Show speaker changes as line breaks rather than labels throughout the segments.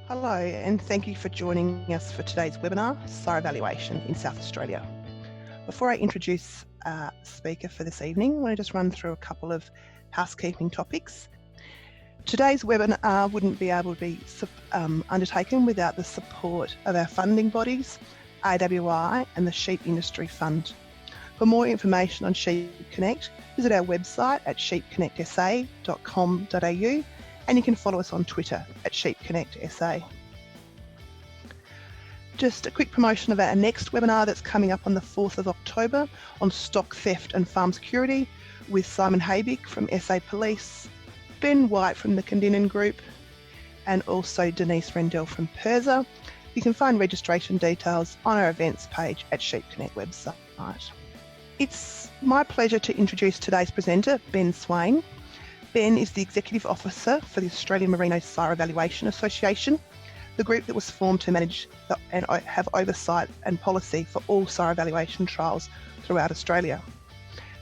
Hello, and thank you for joining us for today's webinar, Sire Evaluation in South Australia. Before I introduce our speaker for this evening, I want to just run through a couple of housekeeping topics. Today's webinar wouldn't be able to be undertaken without the support of our funding bodies, AWI and the Sheep Industry Fund. For more information on Sheep Connect, visit our website at sheepconnectsa.com.au, and you can follow us on Twitter at sheepconnectsa. Just a quick promotion of our next webinar that's coming up on the 4th of October on stock theft and farm security with Simon Habig from SA Police, Ben White from the Keyneton Group, and also Denise Rendell from PIRSA. You can find registration details on our events page at Sheep Connect website. It's my pleasure to introduce today's presenter, Ben Swain. Ben is the Executive Officer for the Australian Merino Sire Evaluation Association, the group that was formed to manage and have oversight and policy for all sire evaluation trials throughout Australia.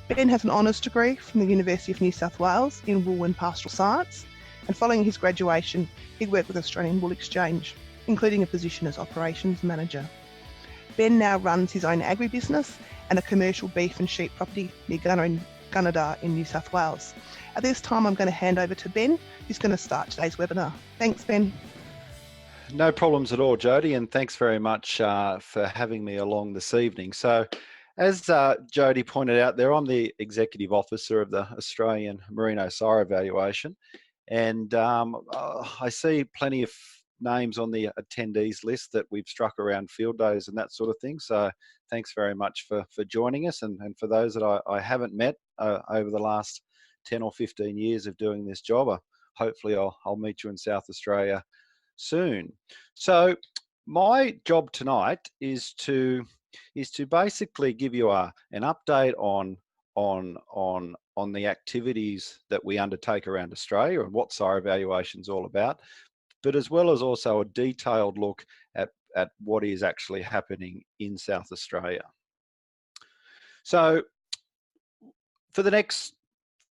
Ben has an honours degree from the University of New South Wales in Wool and Pastoral Science, and following his graduation, he worked with Australian Wool Exchange, including a position as Operations Manager. Ben now runs his own agribusiness and a commercial beef and sheep property near Gunnedah in New South Wales. At this time, I'm going to hand over to Ben, who's going to start today's webinar. Thanks, Ben.
No problems at all, Jody, and thanks very much for having me along this evening. So, as Jody pointed out there, I'm the Executive Officer of the Australian Merino Sire Evaluation, and I see plenty of names on the attendees list that we've struck around field days and that sort of thing. So thanks very much for joining us, and for those that I haven't met over the last 10 or 15 years of doing this job, hopefully I'll meet you in South Australia soon. So my job tonight is to basically give you an update on the activities that we undertake around Australia and what sire evaluation is all about, but as well as also a detailed look at what is actually happening in South Australia. So for the next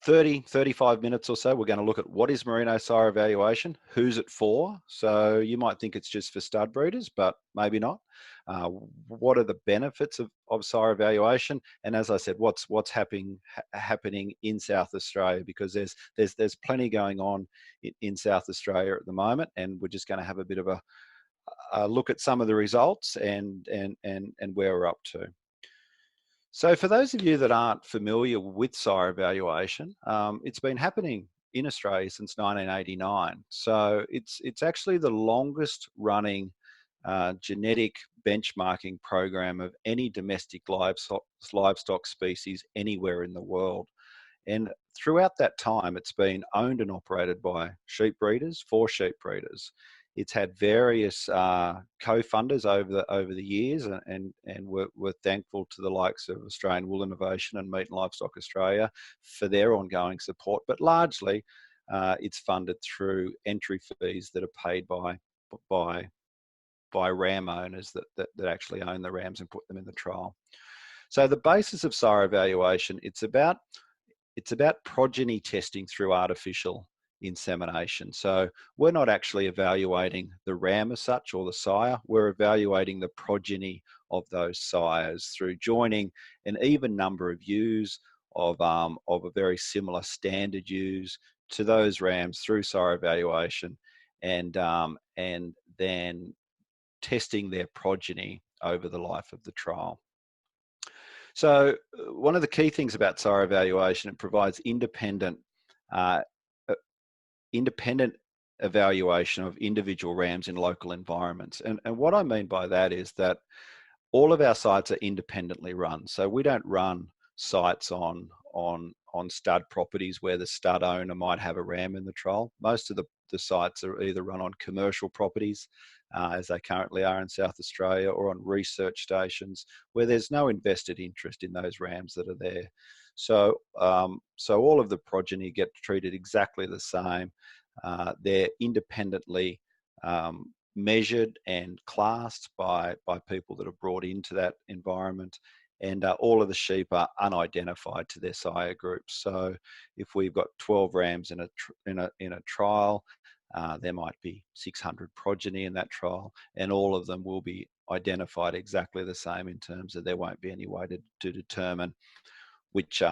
35 minutes or so, we're going to look at what is Merino Sire Evaluation, who's it for. So you might think it's just for stud breeders, but maybe not. What are the benefits of sire evaluation? And as I said, what's happening in South Australia, because there's plenty going on in South Australia at the moment, and we're just going to have a bit of a look at some of the results and where we're up to. So for those of you that aren't familiar with sire evaluation, it's been happening in Australia since 1989. So it's actually the longest running genetic benchmarking program of any domestic livestock species anywhere in the world. And throughout that time, it's been owned and operated by sheep breeders for sheep breeders. It's had various co-funders over the years, and we're thankful to the likes of Australian Wool Innovation and Meat and Livestock Australia for their ongoing support. But largely, it's funded through entry fees that are paid by ram owners that actually own the rams and put them in the trial. So the basis of sire evaluation, it's about progeny testing through artificial insemination. So we're not actually evaluating the ram as such or the sire, we're evaluating the progeny of those sires through joining an even number of ewes of a very similar standard ewes to those rams through sire evaluation, and then testing their progeny over the life of the trial. So one of the key things about sire evaluation, it provides independent evaluation of individual rams in local environments. And what I mean by that is that all of our sites are independently run. So we don't run sites on stud properties where the stud owner might have a ram in the trial. Most of the sites are either run on commercial properties, as they currently are in South Australia, or on research stations where there's no invested interest in those rams that are there. So all of the progeny get treated exactly the same. They're independently measured and classed by people that are brought into that environment, and all of the sheep are unidentified to their sire groups. So if we've got 12 rams in a trial, There might be 600 progeny in that trial, and all of them will be identified exactly the same in terms of there won't be any way to determine which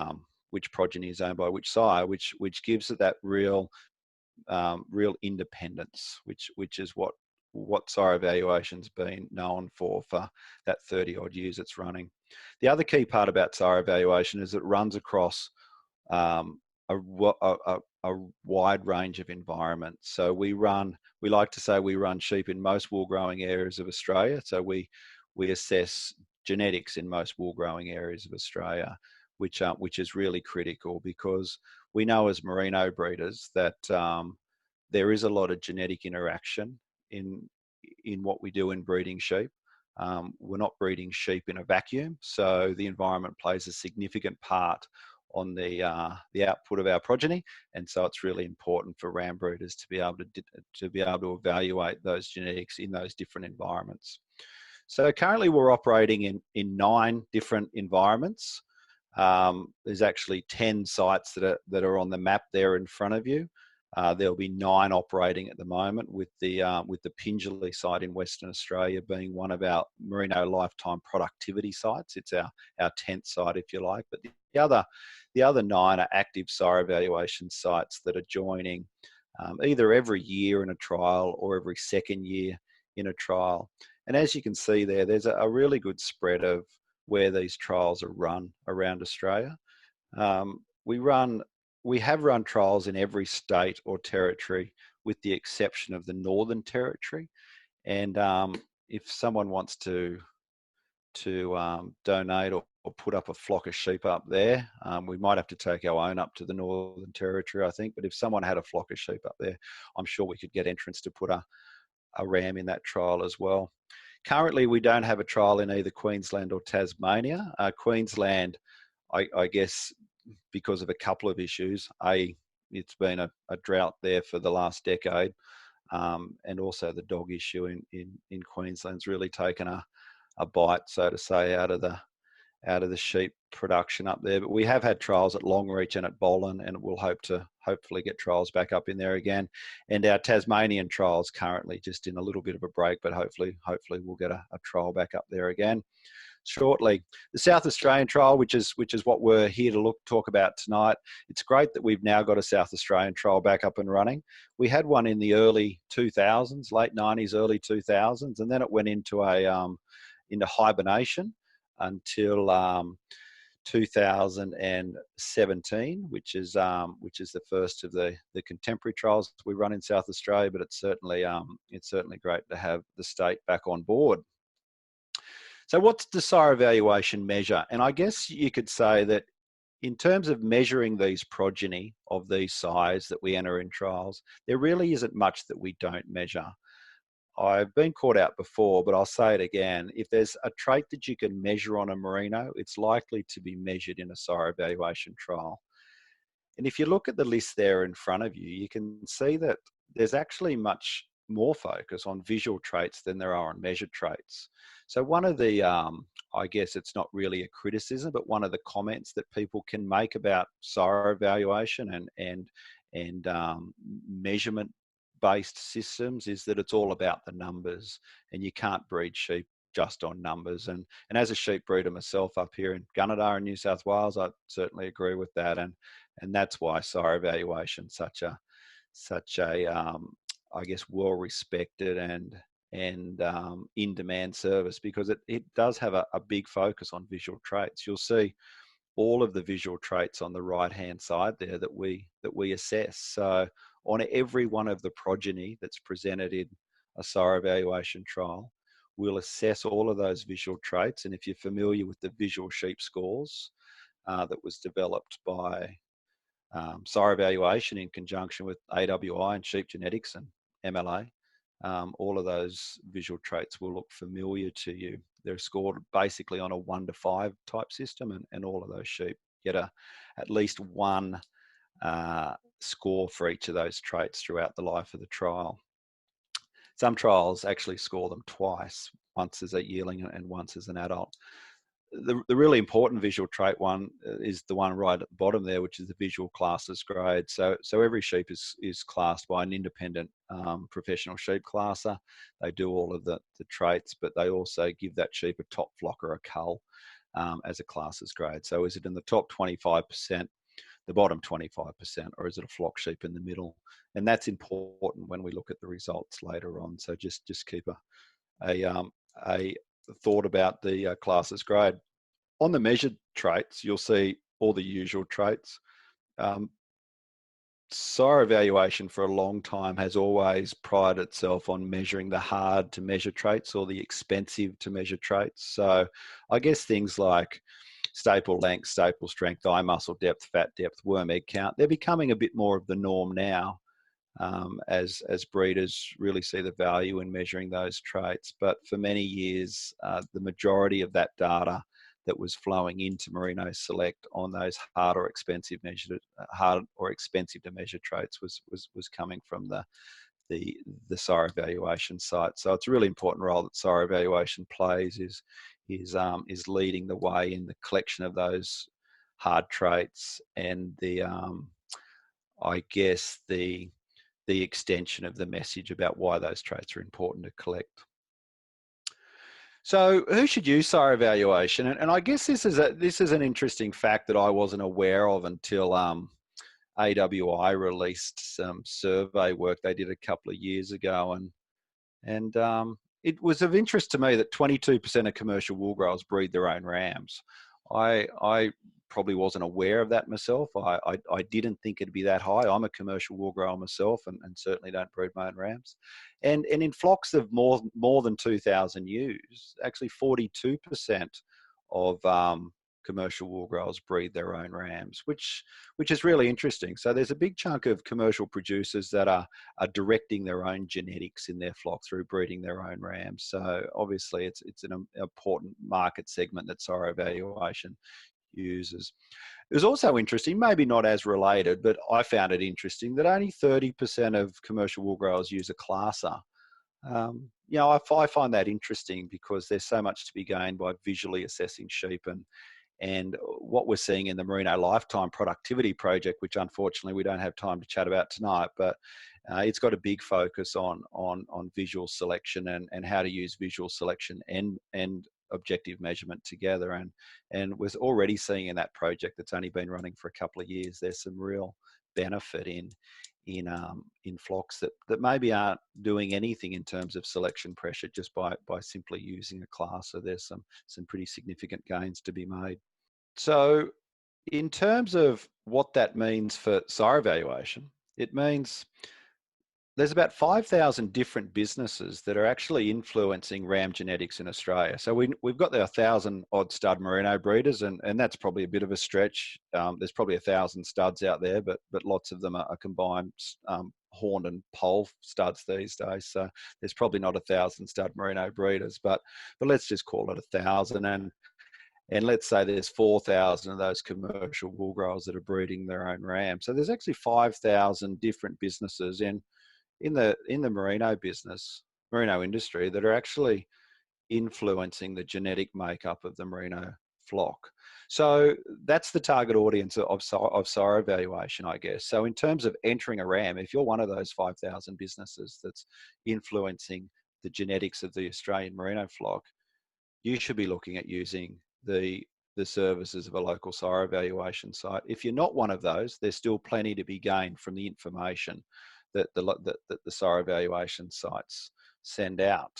progeny is owned by which sire, which gives it that real independence, which is what sire evaluation's been known for that 30 odd years it's running. The other key part about sire evaluation is it runs across a wide range of environments. So we like to say we run sheep in most wool growing areas of Australia. So we assess genetics in most wool growing areas of Australia, which is really critical, because we know as merino breeders that there is a lot of genetic interaction in what we do in breeding sheep. We're not breeding sheep in a vacuum, so the environment plays a significant part on the output of our progeny, and so it's really important for ram breeders to be able to evaluate those genetics in those different environments. So currently we're operating in 9 different environments. There's actually 10 sites that are on the map there in front of you. There'll be 9 operating at the moment, with the Pingelly site in Western Australia being one of our merino lifetime productivity sites. It's our 10th site, if you like. But the other 9 are active sire evaluation sites that are joining either every year in a trial or every second year in a trial. And as you can see there, there's a really good spread of where these trials are run around Australia. We have run trials in every state or territory, with the exception of the Northern Territory. And if someone wants to donate or put up a flock of sheep up there, we might have to take our own up to the Northern Territory, I think. But if someone had a flock of sheep up there, I'm sure we could get entrants to put a ram in that trial as well. Currently, we don't have a trial in either Queensland or Tasmania. Queensland, I guess, because of a couple of issues. It's been a drought there for the last decade, and also the dog issue in Queensland's really taken a bite, so to say, out of the sheep production up there. But we have had trials at Longreach and at Boland, and we'll hopefully get trials back up in there again. And our Tasmanian trials currently just in a little bit of a break, but hopefully we'll get a trial back up there again shortly. The South Australian trial, which is what we're here to talk about tonight. It's great that we've now got a South Australian trial back up and running. We had one in the early 2000s, late 90s, early 2000s, and then it went into into hibernation until 2017, which is the first of the contemporary trials we run in South Australia. But it's certainly great to have the state back on board. So what's the sire evaluation measure? And I guess you could say that in terms of measuring these progeny of these sires that we enter in trials, there really isn't much that we don't measure. I've been caught out before, but I'll say it again. If there's a trait that you can measure on a merino, it's likely to be measured in a sire evaluation trial. And if you look at the list there in front of you, you can see that there's actually much more focus on visual traits than there are on measured traits. So one of the, I guess it's not really a criticism, but one of the comments that people can make about sire evaluation and measurement-based systems is that it's all about the numbers, and you can't breed sheep just on numbers. And as a sheep breeder myself up here in Gunnedah in New South Wales, I certainly agree with that. And that's why sire evaluation such a I guess well-respected and in-demand service, because it does have a big focus on visual traits. You'll see all of the visual traits on the right-hand side there that we assess. So on every one of the progeny that's presented in a sire evaluation trial, we'll assess all of those visual traits. And if you're familiar with the visual sheep scores that was developed by sire evaluation in conjunction with AWI and sheep genetics and MLA, all of those visual traits will look familiar to you. They're scored basically on a 1 to 5 type system, and all of those sheep get at least one score for each of those traits throughout the life of the trial. Some trials actually score them twice, once as a yearling and once as an adult. the really important visual trait one is the one right at the bottom there, which is the visual classes grade. So every sheep is classed by an independent professional sheep classer. They do all of the traits, but they also give that sheep a top flock or a cull as a classes grade. So is it in the top 25%, the bottom 25%, or is it a flock sheep in the middle? And that's important when we look at the results later on. So just keep a thought about the classes grade. On the measured traits, you'll see all the usual traits. Sire Evaluation for a long time has always prided itself on measuring the hard to measure traits or the expensive to measure traits. So I guess things like staple length, staple strength, eye muscle depth, fat depth, worm egg count, they're becoming a bit more of the norm now. As breeders really see the value in measuring those traits. But for many years, the majority of that data that was flowing into Merino Select on those hard or expensive to measure traits was coming from the Sire Evaluation site. So it's a really important role that Sire Evaluation plays is leading the way in the collection of those hard traits and I guess the extension of the message about why those traits are important to collect. So who should use Sire Evaluation? And I guess this is an interesting fact that I wasn't aware of until AWI released some survey work they did a couple of years ago, and it was of interest to me that 22% of commercial wool growers breed their own rams. I probably wasn't aware of that myself. I didn't think it'd be that high. I'm a commercial wool grower myself and certainly don't breed my own rams. And in flocks of more than 2,000 ewes, actually 42% of commercial wool growers breed their own rams, which is really interesting. So there's a big chunk of commercial producers that are directing their own genetics in their flock through breeding their own rams. So obviously it's an important market segment that Sire Evaluation uses. It was also interesting, maybe not as related, but I found it interesting that only 30% of commercial wool growers use a classer. I find that interesting because there's so much to be gained by visually assessing sheep and what we're seeing in the Merino Lifetime Productivity Project, which unfortunately we don't have time to chat about tonight, but it's got a big focus on visual selection and how to use visual selection and objective measurement together. And we're already seeing in that project that's only been running for a couple of years, there's some real benefit in flocks that maybe aren't doing anything in terms of selection pressure just by simply using a class. So there's some pretty significant gains to be made. So in terms of what that means for Sire Evaluation, it means there's about 5,000 different businesses that are actually influencing ram genetics in Australia. So we've got the 1,000 odd stud merino breeders, and that's probably a bit of a stretch. There's probably 1,000 studs out there, but lots of them are combined horn and pole studs these days. So there's probably not 1,000 stud merino breeders, but let's just call it 1,000. And let's say there's 4,000 of those commercial wool growers that are breeding their own rams. So there's actually 5,000 different businesses in the merino industry that are actually influencing the genetic makeup of the merino flock. So that's the target audience of Sire Evaluation, I guess. So in terms of entering a ram, if you're one of those 5,000 businesses that's influencing the genetics of the Australian merino flock, you should be looking at using the services of a local Sire Evaluation site. If you're not one of those, there's still plenty to be gained from the information that the Sire Evaluation sites send out.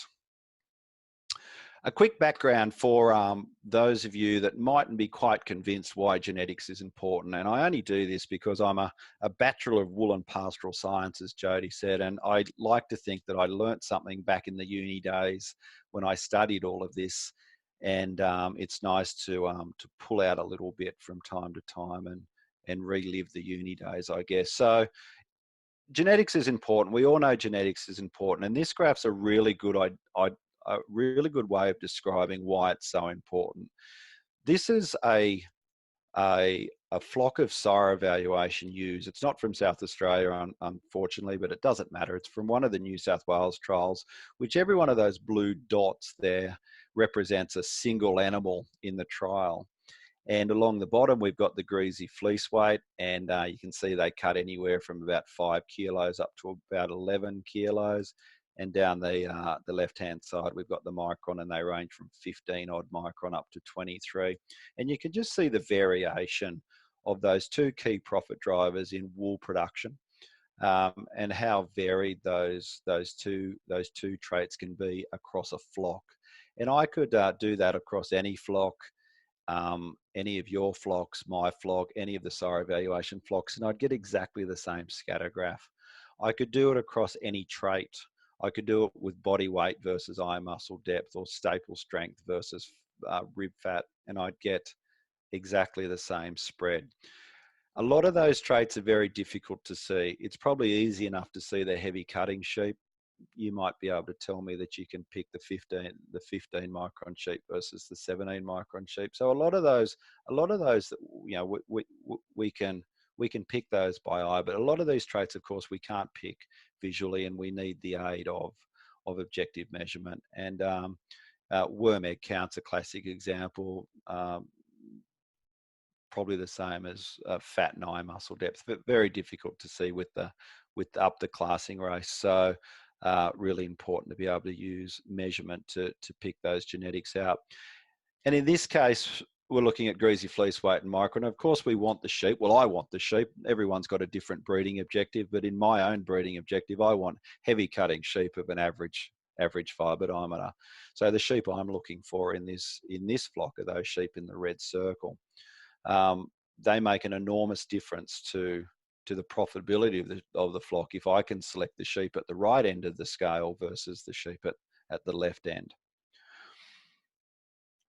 A quick background for those of you that mightn't be quite convinced why genetics is important, and I only do this because I'm a Bachelor of Wool and Pastoral Science, as Jody said, and I like to think that I learnt something back in the uni days when I studied all of this, and it's nice to pull out a little bit from time to time and relive the uni days, I guess. So genetics is important. We all know genetics is important, and this graph's a really good way of describing why it's so important. This is a flock of Sire Evaluation ewes. It's not from South Australia, unfortunately, but it doesn't matter. It's from one of the New South Wales trials, which every one of those blue dots there represents a single animal in the trial. And along the bottom, we've got the greasy fleece weight, and you can see they cut anywhere from about 5 kilos up to about 11 kilos. And down the left-hand side, we've got the micron, and they range from 15 odd micron up to 23. And you can just see the variation of those two key profit drivers in wool production, and how varied those two traits can be across a flock. And I could do that across any flock, any of your flocks, my flock, any of the Sire Evaluation flocks, and I'd get exactly the same scatter graph. I could do it across any trait. I could do it with body weight versus eye muscle depth, or staple strength versus rib fat, and I'd get exactly the same spread. A lot of those traits are very difficult to see. It's probably easy enough to see the heavy cutting sheep. You might be able to tell me that you can pick the 15 micron sheep versus the 17 micron sheep. So a lot of those that, you know, we can pick those by eye, but a lot of these traits, of course, we can't pick visually, and we need the aid of objective measurement. And worm egg count's a classic example. Probably the same as fat and eye muscle depth, but very difficult to see with up the classing race. So really important to be able to use measurement to pick those genetics out. And in this case, we're looking at greasy fleece weight and micron. Of course, we want the sheep. Well, I want the sheep. Everyone's got a different breeding objective, but in my own breeding objective, I want heavy cutting sheep of an average fibre diameter. So the sheep I'm looking for in this flock are those sheep in the red circle. They make an enormous difference to the profitability of the flock if I can select the sheep at the right end of the scale versus the sheep at the left end.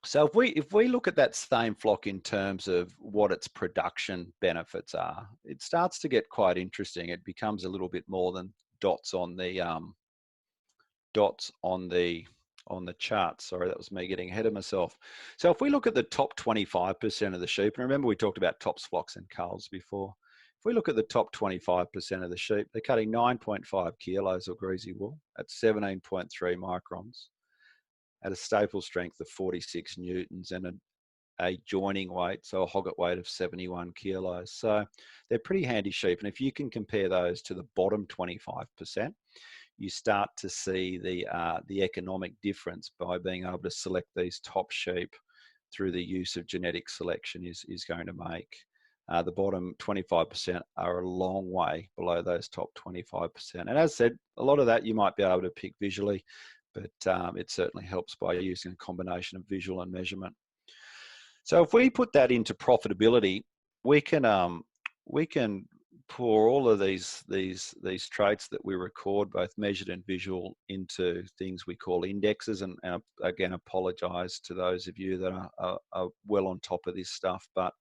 So if we look at that same flock in terms of what its production benefits are, it starts to get quite interesting. It becomes a little bit more than dots on the chart. Sorry, that was me getting ahead of myself. So if we look at the top 25% of the sheep, and remember we talked about tops, flocks and culls before. If we look at the top 25% of the sheep, they're cutting 9.5 kilos of greasy wool at 17.3 microns at a staple strength of 46 newtons and a joining weight, so a hogget weight of 71 kilos. So they're pretty handy sheep. And if you can compare those to the bottom 25%, you start to see the economic difference by being able to select these top sheep through the use of genetic selection is going to make. The bottom 25% are a long way below those top 25%. And as I said, a lot of that you might be able to pick visually, but it certainly helps by using a combination of visual and measurement. So if we put that into profitability, we can pour all of these traits that we record, both measured and visual, into things we call indexes. And again, apologise to those of you that are well on top of this stuff, but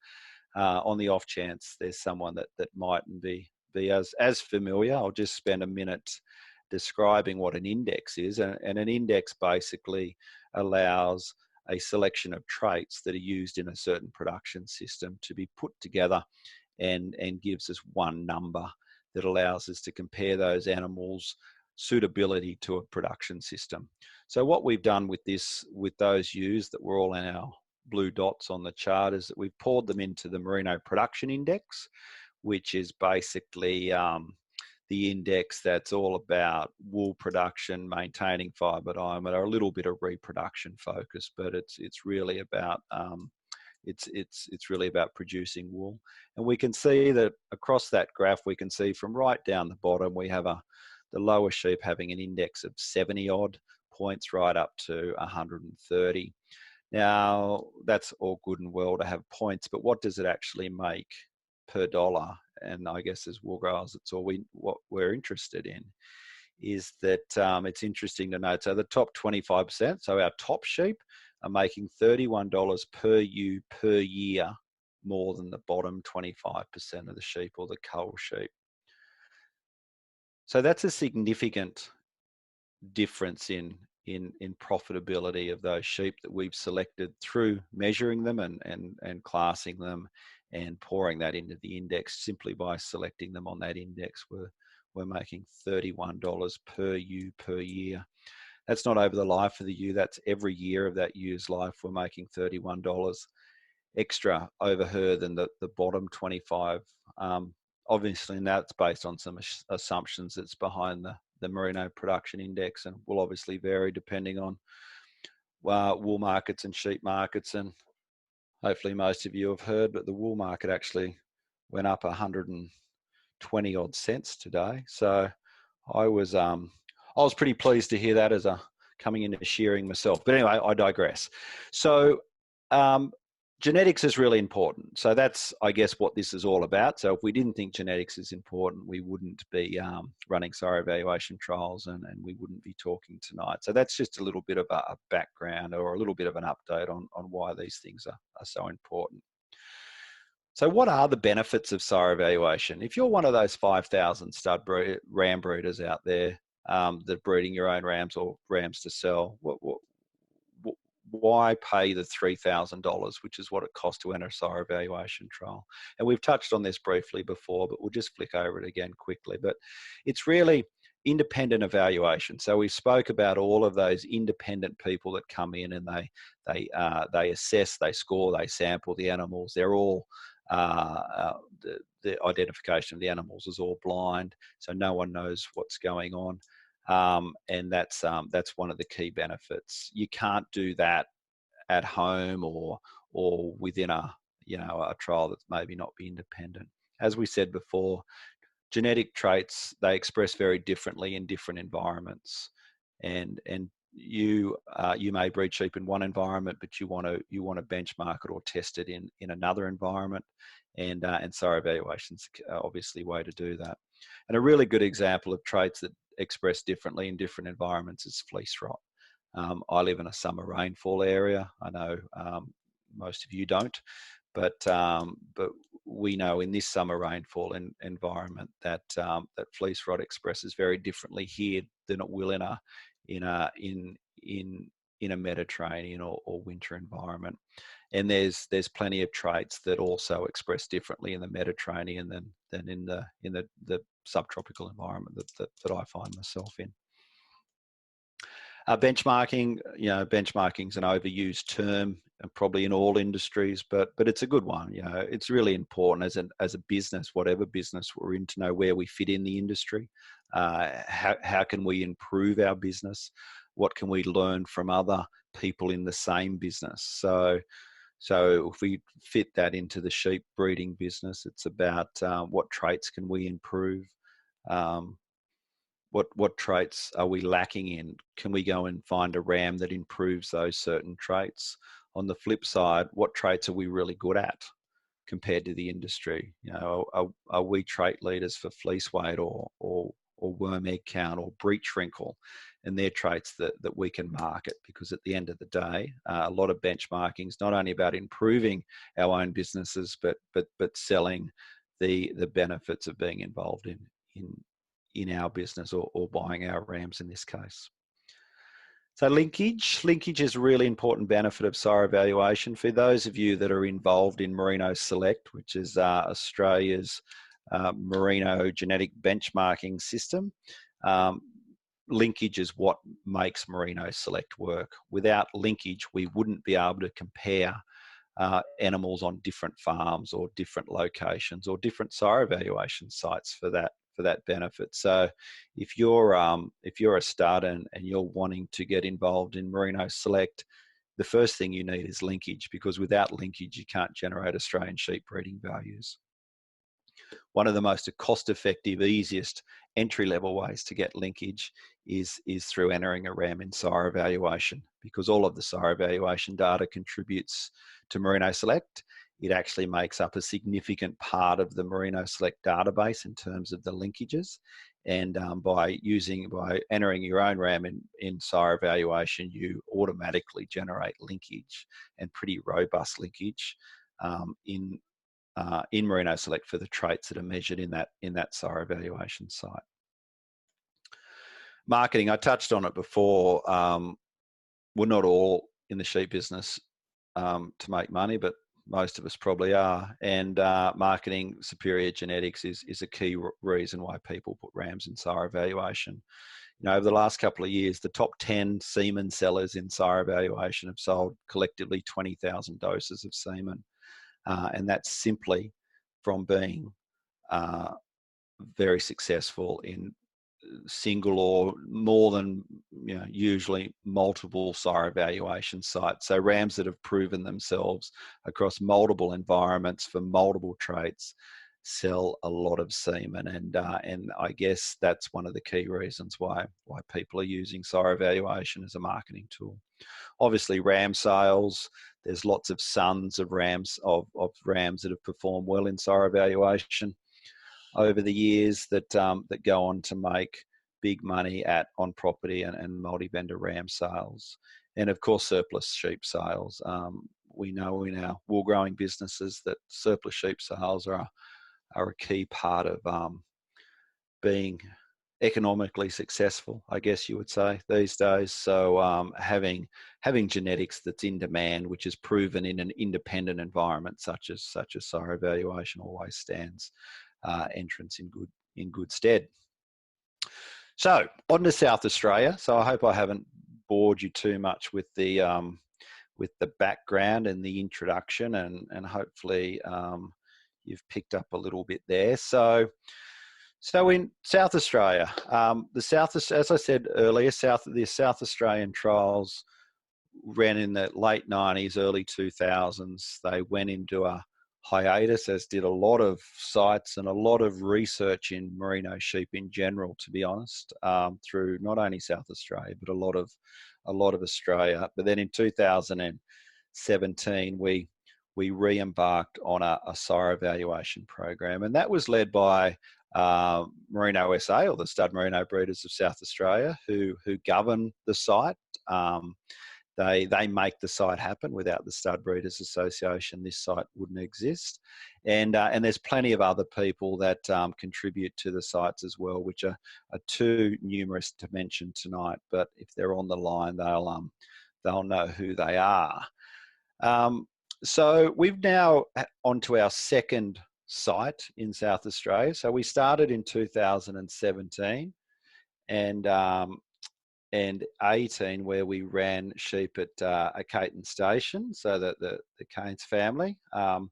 on the off chance there's someone that mightn't be as familiar, I'll just spend a minute describing what an index is. And an index basically allows a selection of traits that are used in a certain production system to be put together and gives us one number that allows us to compare those animals' suitability to a production system. So what we've done with those used that were all in our blue dots on the chart is that we've poured them into the Merino Production Index, which is basically the index that's all about wool production, maintaining fibre diameter, a little bit of reproduction focus, but it's really about it's really about producing wool. And we can see that across that graph, we can see from right down the bottom, we have the lower sheep having an index of 70 odd points right up to 130. Now, that's all good and well to have points, but what does it actually make per dollar? And I guess as wool growers, it's all what we're interested in is that it's interesting to note. So the top 25%, so our top sheep, are making $31 per ewe per year more than the bottom 25% of the sheep or the cull sheep. So that's a significant difference in profitability of those sheep that we've selected through measuring them and classing them and pouring that into the index. Simply by selecting them on that index, we're making $31 per ewe per year. That's not over the life of the ewe. That's every year of that ewe's life. We're making $31 extra over her than the bottom 25. Obviously, and that's based on some assumptions that's behind the Merino production index, and will obviously vary depending on wool markets and sheep markets. And hopefully most of you have heard, but the wool market actually went up 120 odd cents today. So I was pretty pleased to hear that as coming into shearing myself. But anyway, I digress. So genetics is really important. So that's, I guess, what this is all about. So if we didn't think genetics is important, we wouldn't be running sire evaluation trials, and we wouldn't be talking tonight. So that's just a little bit of a background, or a little bit of an update on why these things are so important. So what are the benefits of sire evaluation? If you're one of those 5,000 stud ram breeders out there that are breeding your own rams or rams to sell, why pay the $3,000, which is what it costs to enter a sire evaluation trial? And we've touched on this briefly before, but we'll just flick over it again quickly. But it's really independent evaluation. So we spoke about all of those independent people that come in, and they assess, they score, they sample the animals. They're all the identification of the animals is all blind, so no one knows what's going on. And that's one of the key benefits. You can't do that at home or within a trial that's maybe not be independent. As we said before, genetic traits, they express very differently in different environments, and you may breed sheep in one environment, but you want to benchmark it or test it in another environment, and sire evaluation's obviously a way to do that. And a really good example of traits that express differently in different environments is fleece rot. I live in a summer rainfall area. I know most of you don't, but we know in this summer rainfall environment that fleece rot expresses very differently here than it will in a Mediterranean or winter environment. And there's plenty of traits that also express differently in the Mediterranean than in the subtropical environment that I find myself in. Benchmarking, benchmarking's an overused term, probably in all industries, but it's a good one. It's really important as a business, whatever business we're in, to know where we fit in the industry. How can we improve our business? What can we learn from other people in the same business? So if we fit that into the sheep breeding business, it's about what traits can we improve. What traits are we lacking in? Can we go and find a ram that improves those certain traits? On the flip side, what traits are we really good at compared to the industry? Are we trait leaders for fleece weight or worm egg count or breech wrinkle? And they're traits that we can market, because at the end of the day, a lot of benchmarking is not only about improving our own businesses, but selling the benefits of being involved in our business or buying our rams in this case. So linkage is a really important benefit of sire evaluation. For those of you that are involved in Merino Select, which is Australia's merino genetic benchmarking system, linkage is what makes Merino Select work. Without linkage, we wouldn't be able to compare animals on different farms or different locations or different sire evaluation sites for that benefit. So if you're a stud and you're wanting to get involved in Merino Select, the first thing you need is linkage, because without linkage, you can't generate Australian sheep breeding values. One of the most cost-effective, easiest entry-level ways to get linkage is through entering a ram in sire evaluation, because all of the sire evaluation data contributes to Merino Select. It actually makes up a significant part of the Merino Select database in terms of the linkages. And by entering your own ram in sire evaluation, you automatically generate linkage, and pretty robust linkage in Merino Select for the traits that are measured in that sire evaluation site. Marketing, I touched on it before. We're not all in the sheep business to make money, but most of us probably are. And marketing superior genetics is a key reason why people put rams in sire evaluation. over the last couple of years, the top 10 semen sellers in Sire Evaluation have sold collectively 20,000 doses of semen. And that's simply from being very successful in single or more than usually multiple Sire Evaluation sites. So rams that have proven themselves across multiple environments for multiple traits sell a lot of semen, and I guess that's one of the key reasons why people are using Sire Evaluation as a marketing tool. Obviously, ram sales. There's lots of sons of rams rams that have performed well in Sire Evaluation over the years that go on to make big money on property and multi-vendor ram sales, and of course surplus sheep sales. We know in our wool growing businesses that surplus sheep sales are a key part of being economically successful, I guess you would say, these days. So having genetics that's in demand, which is proven in an independent environment such as Sire Evaluation, always stands entrance in good stead. So on to South Australia. So I hope I haven't bored you too much with the background and the introduction, and hopefully you've picked up a little bit there. So in South Australia, as I said earlier, the South Australian trials ran in the late 90s, early 2000s. They went into a hiatus, as did a lot of sites and a lot of research in merino sheep in general, to be honest, through not only South Australia but a lot of Australia. But then in 2017, we re-embarked on a Sire Evaluation program, and that was led by Merino SA, or the Stud Merino Breeders of South Australia, who govern the site. They make the site happen. Without the Stud Breeders Association, this site wouldn't exist. And there's plenty of other people that contribute to the sites as well, which are too numerous to mention tonight. But if they're on the line, they'll know who they are. So we've now onto our second site in South Australia. So we started in 2017 and 18, where we ran sheep at Keyneton Station, so that the Keynes family, and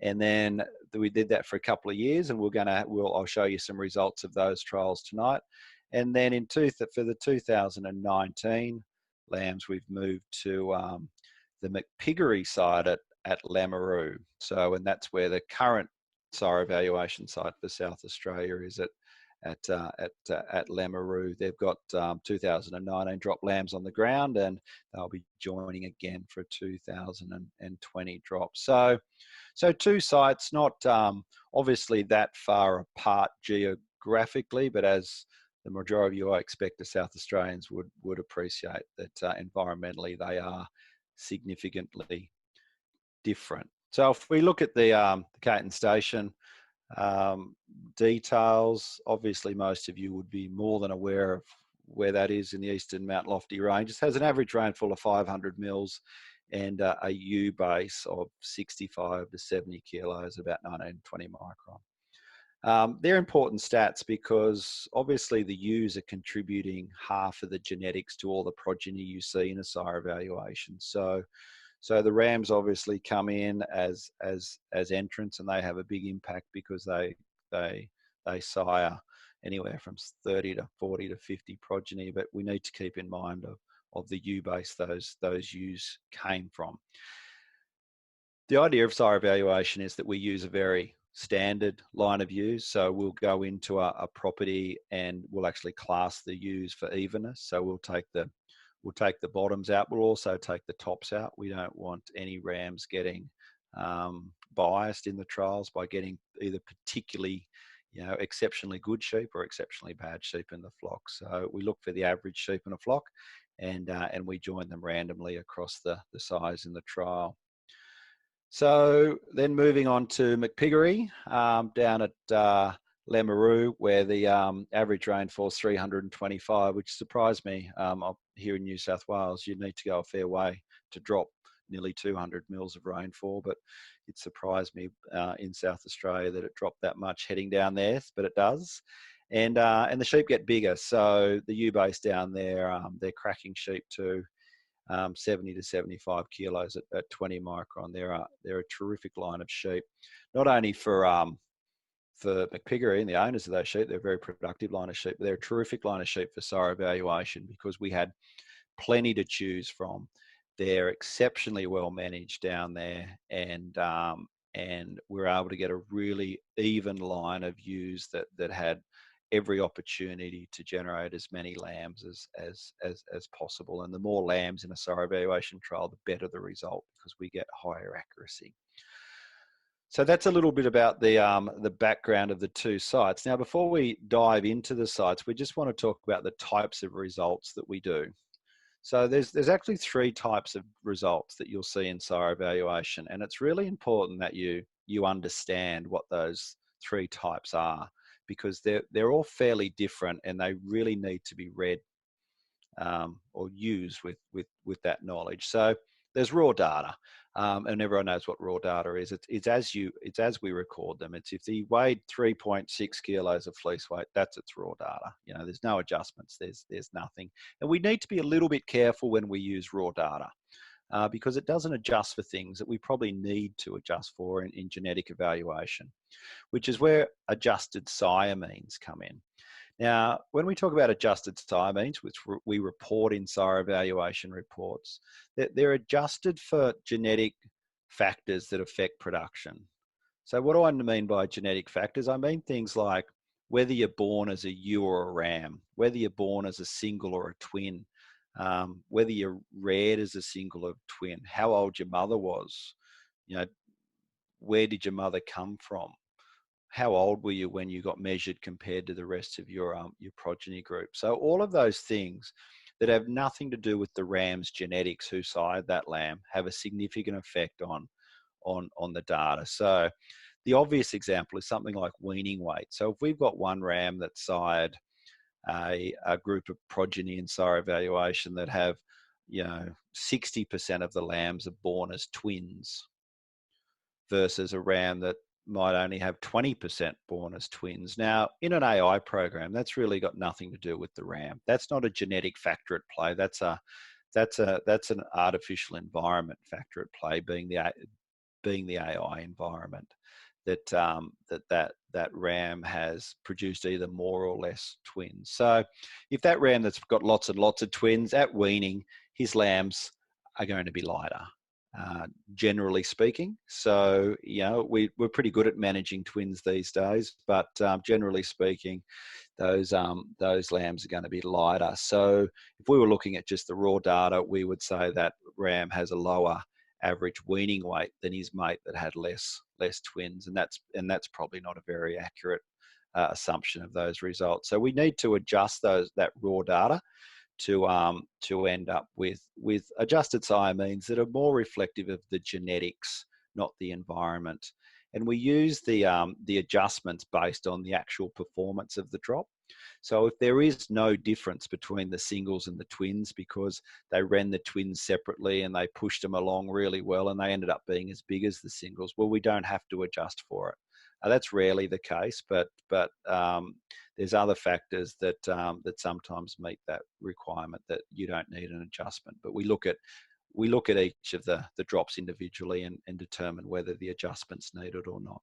then we did that for a couple of years, and I'll show you some results of those trials tonight. And then for the 2019 lambs, we've moved to the McPiggery side at Lameroo. So, and that's where the current Sire Evaluation site for South Australia is at Lameroo. They've got 2019 drop lambs on the ground, and they'll be joining again for a 2020 drop. So two sites, not obviously that far apart geographically, but as the majority of you, I expect, the South Australians would appreciate that environmentally they are significantly different. So if we look at the Keyneton Station details, obviously most of you would be more than aware of where that is in the eastern Mount Lofty range. It has an average rainfall of 500 mils and a U base of 65 to 70 kilos, about 19-20 micron. They're important stats because obviously the U's are contributing half of the genetics to all the progeny you see in a Sire Evaluation. So the rams obviously come in as entrants, and they have a big impact because they sire anywhere from 30 to 40 to 50 progeny. But we need to keep in mind of the U base those U's came from. The idea of Sire Evaluation is that we use a very standard line of U's. So we'll go into a property and we'll actually class the U's for evenness. So we'll take the bottoms out. We'll also take the tops out. We don't want any rams getting biased in the trials by getting either particularly, exceptionally good sheep or exceptionally bad sheep in the flock. So we look for the average sheep in a flock, and we join them randomly across the size in the trial. So then moving on to McPiggery, down at Lameroo, where the average rainfall is 325, which surprised me. Here in New South Wales, you need to go a fair way to drop nearly 200 mils of rainfall, but it surprised me in South Australia that it dropped that much heading down there, but it does. and the sheep get bigger. So the ewe-base down there, they're cracking sheep to 70 to 75 kilos at 20 micron. They're a terrific line of sheep, not only for McPiggery and the owners of those sheep. They're a very productive line of sheep, but they're a terrific line of sheep for sire evaluation because we had plenty to choose from. They're exceptionally well managed down there, and we're able to get a really even line of ewes that had every opportunity to generate as many lambs as possible. And the more lambs in a sire evaluation trial, the better the result because we get higher accuracy. So that's a little bit about the background of the two sites. Now, before we dive into the sites, we just want to talk about the types of results that we do. So there's actually three types of results that you'll see in sire evaluation, and it's really important that you understand what those three types are because they're all fairly different and they really need to be read or used with that knowledge. So there's raw data, and everyone knows what raw data is. It's as we record them. It's if they weighed 3.6 kilos of fleece weight, that's its raw data. There's no adjustments. There's nothing, and we need to be a little bit careful when we use raw data because it doesn't adjust for things that we probably need to adjust for in genetic evaluation, which is where adjusted sire means come in. Now, when we talk about adjusted sire means, which we report in sire evaluation reports, they're adjusted for genetic factors that affect production. So what do I mean by genetic factors? I mean things like whether you're born as a ewe or a ram, whether you're born as a single or a twin, whether you're reared as a single or twin, how old your mother was, where did your mother come from? How old were you when you got measured compared to the rest of your progeny group? So all of those things that have nothing to do with the ram's genetics who sired that lamb have a significant effect on the data. So the obvious example is something like weaning weight. So if we've got one ram that sired a group of progeny in sire evaluation that have 60% of the lambs are born as twins versus a ram that might only have 20% born as twins. Now, in an AI program, that's really got nothing to do with the ram. That's not a genetic factor at play. That's an artificial environment factor at play, being the AI environment that ram has produced either more or less twins. So, if that ram that's got lots and lots of twins at weaning, his lambs are going to be lighter. Generally speaking. So, we're pretty good at managing twins these days, but generally speaking, those lambs are going to be lighter. So if we were looking at just the raw data, we would say that ram has a lower average weaning weight than his mate that had less twins, and that's probably not a very accurate assumption of those results. So we need to adjust that raw data to end up with adjusted sire means that are more reflective of the genetics, not the environment. And we use the adjustments based on the actual performance of the drop. So if there is no difference between the singles and the twins because they ran the twins separately and they pushed them along really well and they ended up being as big as the singles, well, we don't have to adjust for it. That's rarely the case, but there's other factors that sometimes meet that requirement that you don't need an adjustment. But we look at each of the drops individually and determine whether the adjustment's needed or not.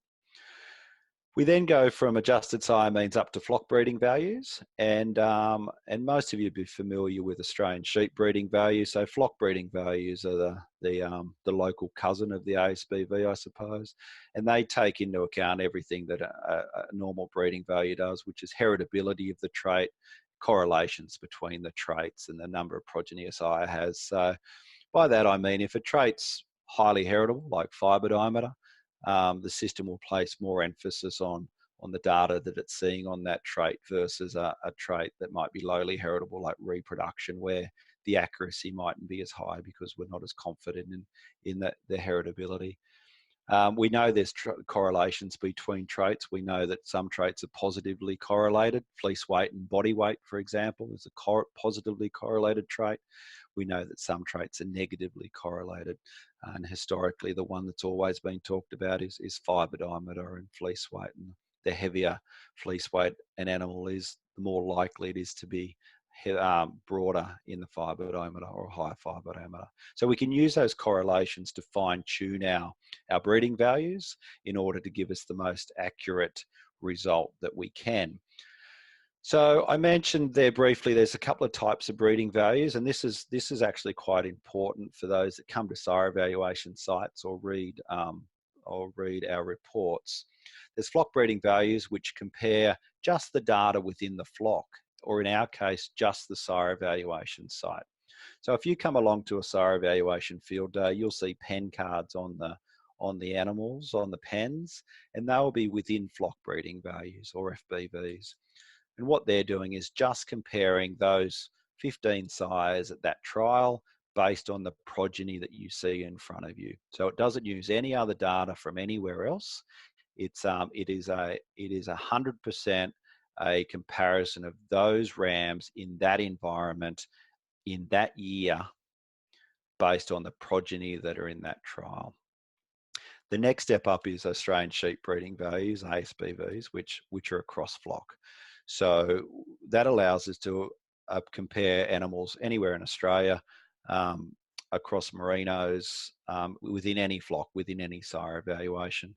We then go from adjusted sire means up to flock breeding values, and most of you will be familiar with Australian sheep breeding values. So flock breeding values are the local cousin of the ASBV, I suppose, and they take into account everything that a normal breeding value does, which is heritability of the trait, correlations between the traits, and the number of progeny a sire has. So by that I mean if a trait's highly heritable, like fibre diameter, the system will place more emphasis on the data that it's seeing on that trait versus a trait that might be lowly heritable, like reproduction, where the accuracy mightn't be as high because we're not as confident in the heritability. We know there's correlations between traits. We know that some traits are positively correlated. Fleece weight and body weight, for example, is a positively correlated trait. We know that some traits are negatively correlated. And historically, the one that's always been talked about is fibre diameter and fleece weight. And the heavier fleece weight an animal is, the more likely it is to be broader in the fibre diameter or higher fibre diameter. So we can use those correlations to fine tune our breeding values in order to give us the most accurate result that we can. So I mentioned there briefly, there's a couple of types of breeding values, and this is actually quite important for those that come to sire evaluation sites or read our reports. There's flock breeding values which compare just the data within the flock, or in our case, just the sire evaluation site. So if you come along to a sire evaluation field day, you'll see pen cards on the animals, on the pens, and they'll be within flock breeding values or FBVs. And what they're doing is just comparing those 15 sires at that trial based on the progeny that you see in front of you. So it doesn't use any other data from anywhere else. It is 100% a comparison of those rams in that environment in that year based on the progeny that are in that trial. The next step up is Australian sheep breeding values, ASBVs, which are across flock. So that allows us to compare animals anywhere in Australia, across merinos, within any flock, within any sire evaluation.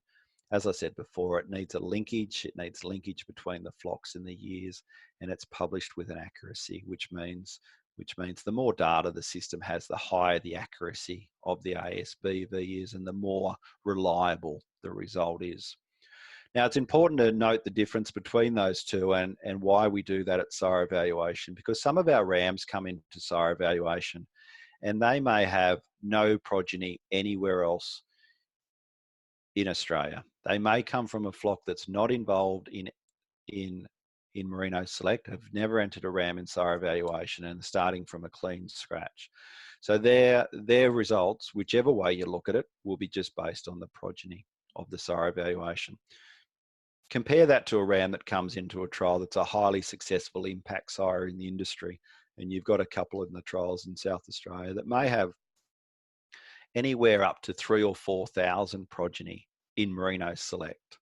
As I said before, it needs a linkage. It needs linkage between the flocks in the years, and it's published with an accuracy, which means the more data the system has, the higher the accuracy of the ASBV is, and the more reliable the result is. Now, it's important to note the difference between those two and why we do that at sire evaluation, because some of our rams come into sire evaluation and they may have no progeny anywhere else in Australia. They may come from a flock that's not involved in Merino Select, have never entered a ram in sire evaluation and starting from a clean scratch. So their results, whichever way you look at it, will be just based on the progeny of the sire evaluation. Compare that to a ram that comes into a trial that's a highly successful impact sire in the industry, and you've got a couple in the trials in South Australia that may have anywhere up to 3,000 or 4,000 progeny in Merino Select.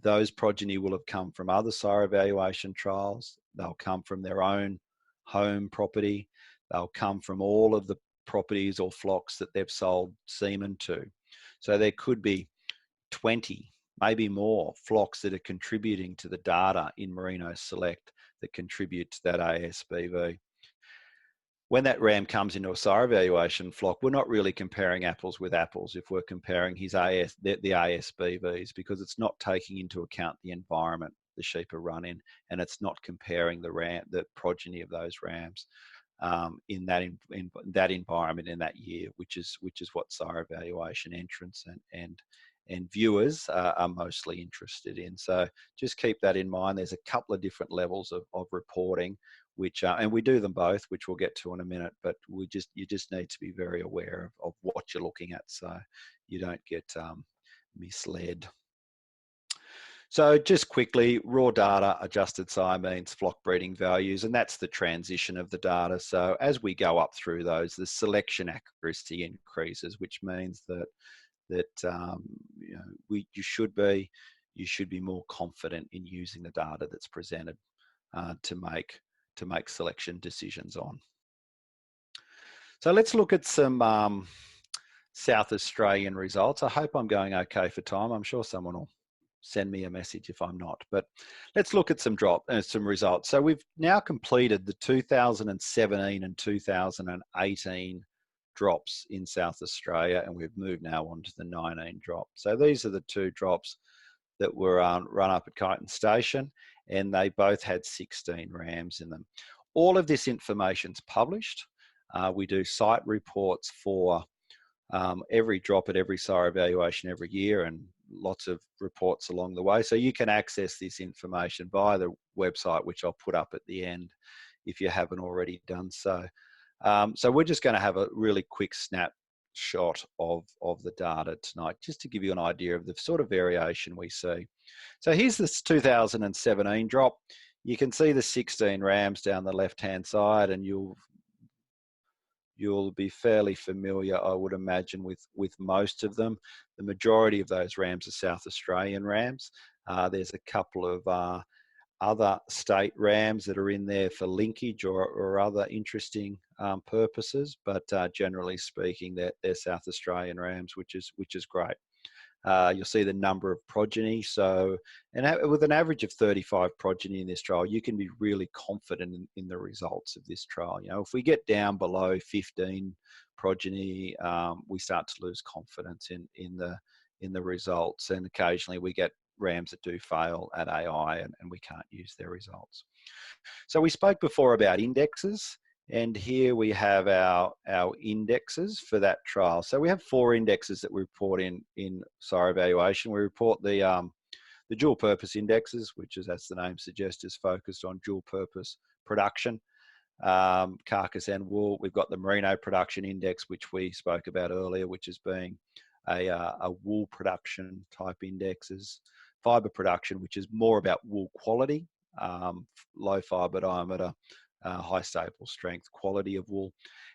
Those progeny will have come from other sire evaluation trials. They'll come from their own home property. They'll come from all of the properties or flocks that they've sold semen to. So there could be 20, maybe more flocks that are contributing to the data in Merino Select that contribute to that ASBV. When that ram comes into a sire evaluation flock, we're not really comparing apples with apples if we're comparing the ASBVs, because it's not taking into account the environment the sheep are run in, and it's not comparing the progeny of those rams in that environment in that year, which is what sire evaluation entrants and viewers are mostly interested in. So just keep that in mind. There's a couple of different levels of reporting, which and we do them both, which we'll get to in a minute, but you just need to be very aware of what you're looking at so you don't get misled. So just quickly, raw data, adjusted sire means, flock breeding values, and that's the transition of the data. So as we go up through those, the selection accuracy increases, which means that you should be more confident in using the data that's presented to make selection decisions on. So let's look at some South Australian results. I hope I'm going okay for time. I'm sure someone will send me a message if I'm not, but let's look at some results. So we've now completed the 2017 and 2018 drops in South Australia, and we've moved now on to the 19 drop. So these are the two drops that were run up at Keyneton Station, and they both had 16 rams in them. All of this information's published. We do site reports for every drop at every sire evaluation every year, and lots of reports along the way. So you can access this information via the website, which I'll put up at the end if you haven't already done so. So we're just going to have a really quick snapshot of the data tonight, just to give you an idea of the sort of variation we see. So here's this 2017 drop. You can see the 16 rams down the left-hand side, and you'll be fairly familiar, I would imagine, with most of them. The majority of those rams are South Australian rams. There's a couple of other state rams that are in there for linkage or other interesting purposes, but generally speaking, they're South Australian rams, which is great. You'll see the number of progeny. So, and with an average of 35 progeny in this trial, you can be really confident in the results of this trial. You know, if we get down below 15 progeny, we start to lose confidence in the results. And occasionally we get rams that do fail at AI and we can't use their results. So we spoke before about indexes. And here we have our indexes for that trial. So we have 4 indexes that we report in Sire Evaluation. We report the dual purpose indexes, which is, as the name suggests, is focused on dual purpose production, carcass and wool. We've got the Merino production index, which we spoke about earlier, which is being a wool production type indexes. Fibre production, which is more about wool quality, low fibre diameter, high staple strength, quality of wool.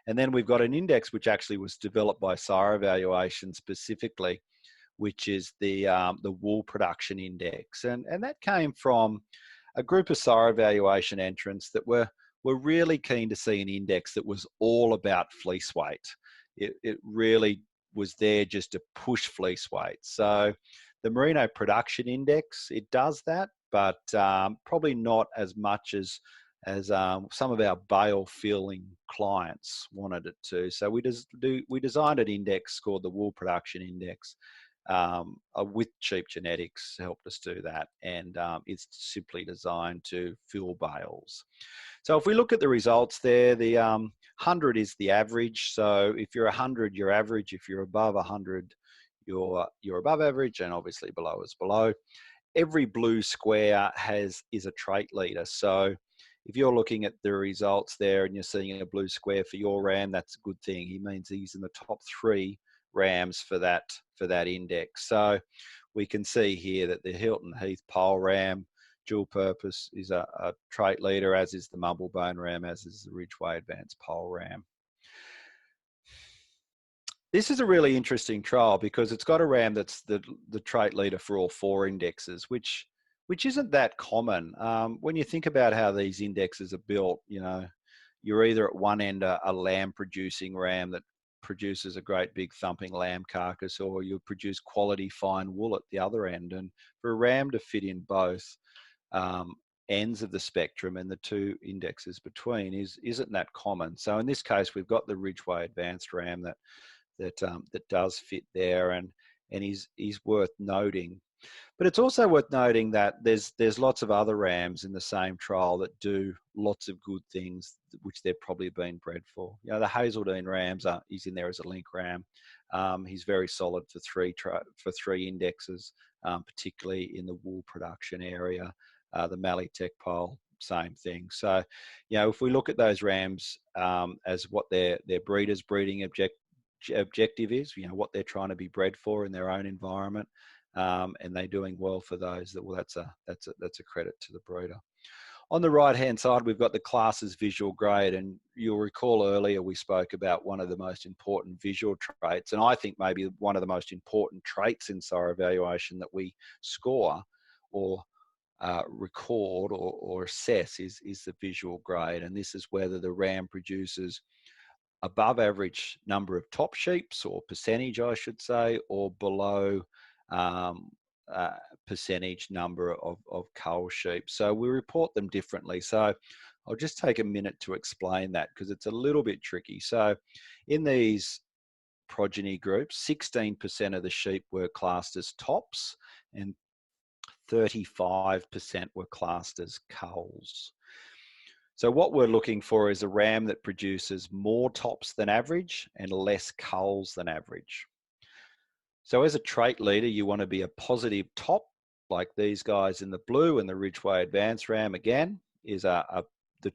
And then we've got an index which actually was developed by Sire Evaluation specifically, which is the wool production index. And that came from a group of Sire Evaluation entrants that were really keen to see an index that was all about fleece weight. It really was there just to push fleece weight. So the Merino production index, it does that, but probably not as much as some of our bale filling clients wanted it to. So we designed an index called the Wool Production Index with cheap genetics helped us do that, and it's simply designed to fill bales. So if we look at the results there, the 100 is the average. So if you're 100, you're average. If you're above 100, you're above average, and obviously below is below. Every blue square is a trait leader. So if you're looking at the results there and you're seeing a blue square for your ram, that's a good thing. He means he's in the top 3 rams for that index. So we can see here that the Hilton Heath pole ram, dual purpose, is a trait leader, as is the Mumblebone ram, as is the Ridgeway Advanced pole ram. This is a really interesting trial because it's got a ram that's the trait leader for all 4 indexes, which isn't that common. When you think about how these indexes are built, you know, you're either at one end a lamb producing ram that produces a great big thumping lamb carcass, or you produce quality fine wool at the other end. And for a ram to fit in both ends of the spectrum and the 2 indexes between isn't that common. So in this case, we've got the Ridgeway Advanced ram that does fit there, and is worth noting. But it's also worth noting that there's lots of other rams in the same trial that do lots of good things, which they've probably been bred for. You know, the Hazeldean rams he's in there as a link ram. He's very solid for 3 indexes, particularly in the wool production area. The Malitech pole, same thing. So, you know, if we look at those rams as what their breeders' breeding objective is, you know, what they're trying to be bred for in their own environment, and they're doing well for those, that's a credit to the breeder. On the right hand side, we've got the classes visual grade, and you'll recall earlier we spoke about one of the most important visual traits, and I think maybe one of the most important traits in Sire Evaluation that we score or record or assess is the visual grade. And this is whether the ram produces above average number of top sheeps, or percentage I should say, or below percentage number of cull sheep. So we report them differently. So I'll just take a minute to explain that because it's a little bit tricky. So in these progeny groups, 16% of the sheep were classed as tops and 35% were classed as culls. So what we're looking for is a ram that produces more tops than average and less culls than average. So as a trait leader, you want to be a positive top, like these guys in the blue, and the Ridgeway Advanced ram again is the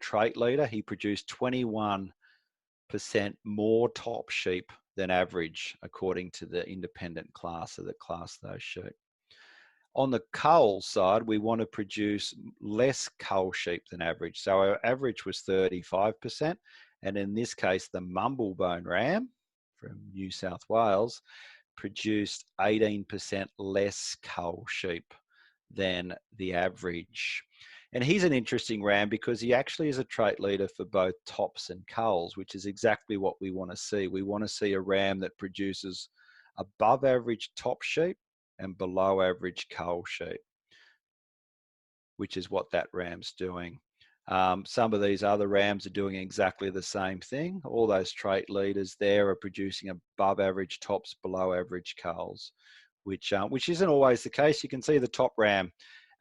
trait leader. He produced 21% more top sheep than average, according to the independent classer that classed those sheep. On the cull side, we want to produce less cull sheep than average. So our average was 35%. And in this case, the Mumblebone ram from New South Wales produced 18% less cull sheep than the average. And he's an interesting ram because he actually is a trait leader for both tops and culls, which is exactly what we want to see. We want to see a ram that produces above average top sheep and below average cull sheep, which is what that ram's doing. Some of these other rams are doing exactly the same thing. All those trait leaders there are producing above average tops, below average culls, which isn't always the case. You can see the top ram